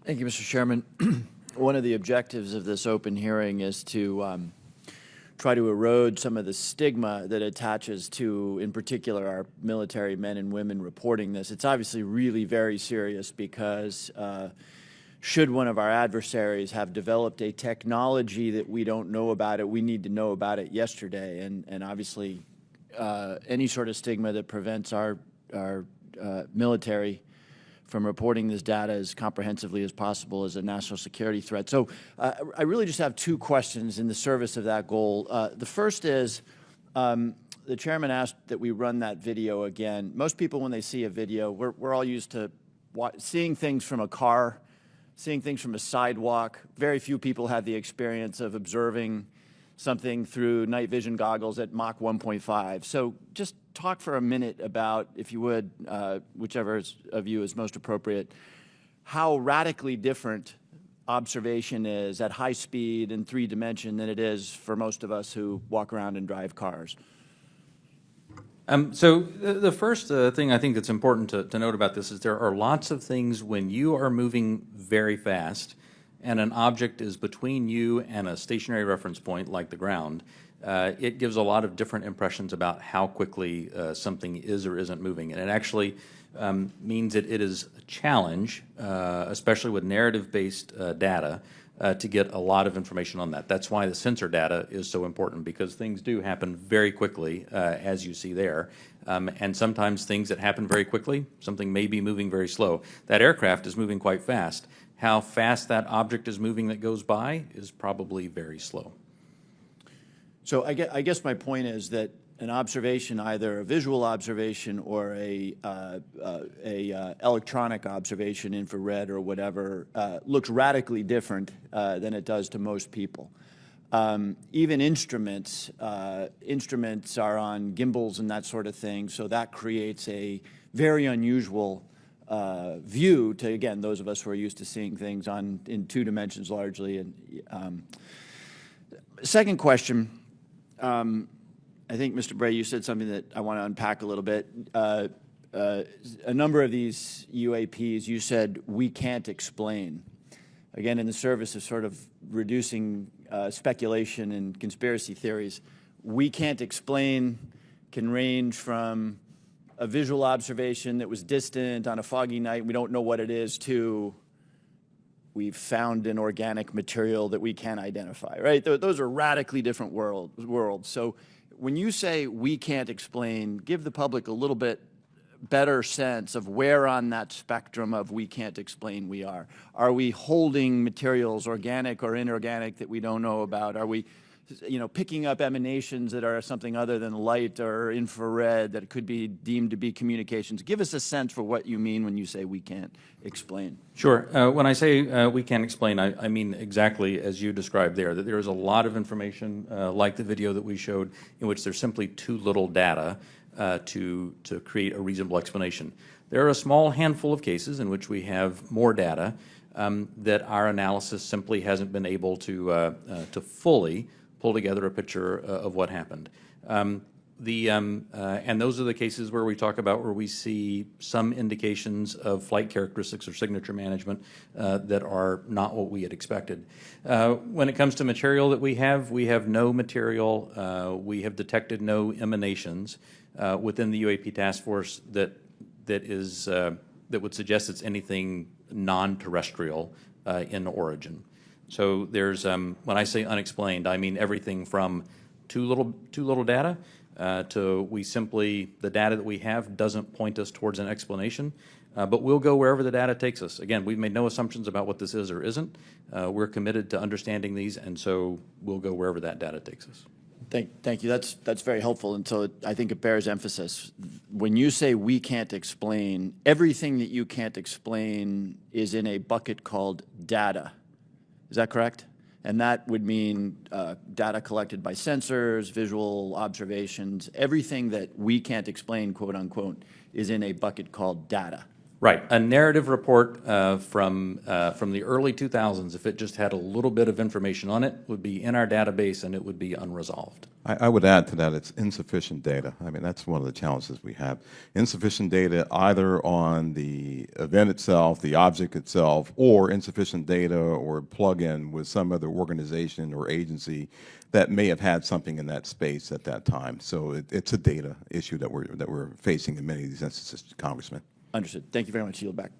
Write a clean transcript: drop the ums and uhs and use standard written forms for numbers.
Thank you, Mr. Chairman. One of the objectives of this open hearing is to try to erode some of the stigma that attaches to, in particular, our military men and women reporting this. It's obviously really very serious because should one of our adversaries have developed a technology that we don't know about it, we need to know about it yesterday. And obviously, any sort of stigma that prevents our military from reporting this data as comprehensively as possible is a national security threat. So I really just have two questions in the service of that goal. The first is, the chairman asked that we run that video again. Most people, when they see a video, we're all used to seeing things from a car, seeing things from a sidewalk. Very few people have the experience of observing something through night vision goggles at Mach 1.5. So just talk for a minute about, if you would, whichever of you is most appropriate, how radically different observation is at high speed in 3 dimension than it is for most of us who walk around and drive cars. So the first thing I think that's important to note about this is there are lots of things when you are moving very fast and an object is between you and a stationary reference point like the ground, it gives a lot of different impressions about how quickly something is or isn't moving. And it actually means that it is a challenge, especially with narrative-based data, to get a lot of information on that. That's why the sensor data is so important, because things do happen very quickly, as you see there. And sometimes things that happen very quickly, something may be moving very slow. That aircraft is moving quite fast. How fast that object is moving that goes by is probably very slow. So I guess my point is that an observation, either a visual observation or a electronic observation, infrared or whatever, looks radically different than it does to most people. Even instruments are on gimbals and that sort of thing, so that creates a very unusual view to, again, those of us who are used to seeing things in 2 dimensions largely. And second question, I think, Mr. Bray, you said something that I want to unpack a little bit. A number of these UAPs, you said, we can't explain. Again, in the service of sort of reducing speculation and conspiracy theories, we can't explain can range from a visual observation that was distant on a foggy night, we don't know what it is, to we've found an organic material that we can't identify, right? Those are radically different worlds. So when you say we can't explain, give the public a little bit better sense of where on that spectrum of we can't explain we are. Are we holding materials, organic or inorganic, that we don't know about? Are we, picking up emanations that are something other than light or infrared that could be deemed to be communications? Give us a sense for what you mean when you say we can't explain. Sure. When I say we can't explain, I mean exactly as you described there, that there is a lot of information, like the video that we showed, in which there's simply too little data to create a reasonable explanation. There are a small handful of cases in which we have more data that our analysis simply hasn't been able to fully pull together a picture of what happened. And those are the cases where we talk about where we see some indications of flight characteristics or signature management that are not what we had expected. When it comes to material that we have no material. We have detected no emanations within the UAP task force that would suggest it's anything non-terrestrial in origin. So there's, when I say unexplained, I mean everything from too little data to the data that we have doesn't point us towards an explanation, but we'll go wherever the data takes us. Again, we've made no assumptions about what this is or isn't. We're committed to understanding these, and so we'll go wherever that data takes us. Thank you. That's very helpful, and so I think it bears emphasis. When you say we can't explain, everything that you can't explain is in a bucket called data. Is that correct? And that would mean data collected by sensors, visual observations, everything that we can't explain, quote unquote, is in a bucket called data. Right. A narrative report from the early 2000s, if it just had a little bit of information on it, would be in our database and it would be unresolved. I would add to that, it's insufficient data. I mean, that's one of the challenges we have. Insufficient data either on the event itself, the object itself, or insufficient data or plug-in with some other organization or agency that may have had something in that space at that time. So it's a data issue that we're facing in many of these instances, Congressman. Understood. Thank you very much. Yield back.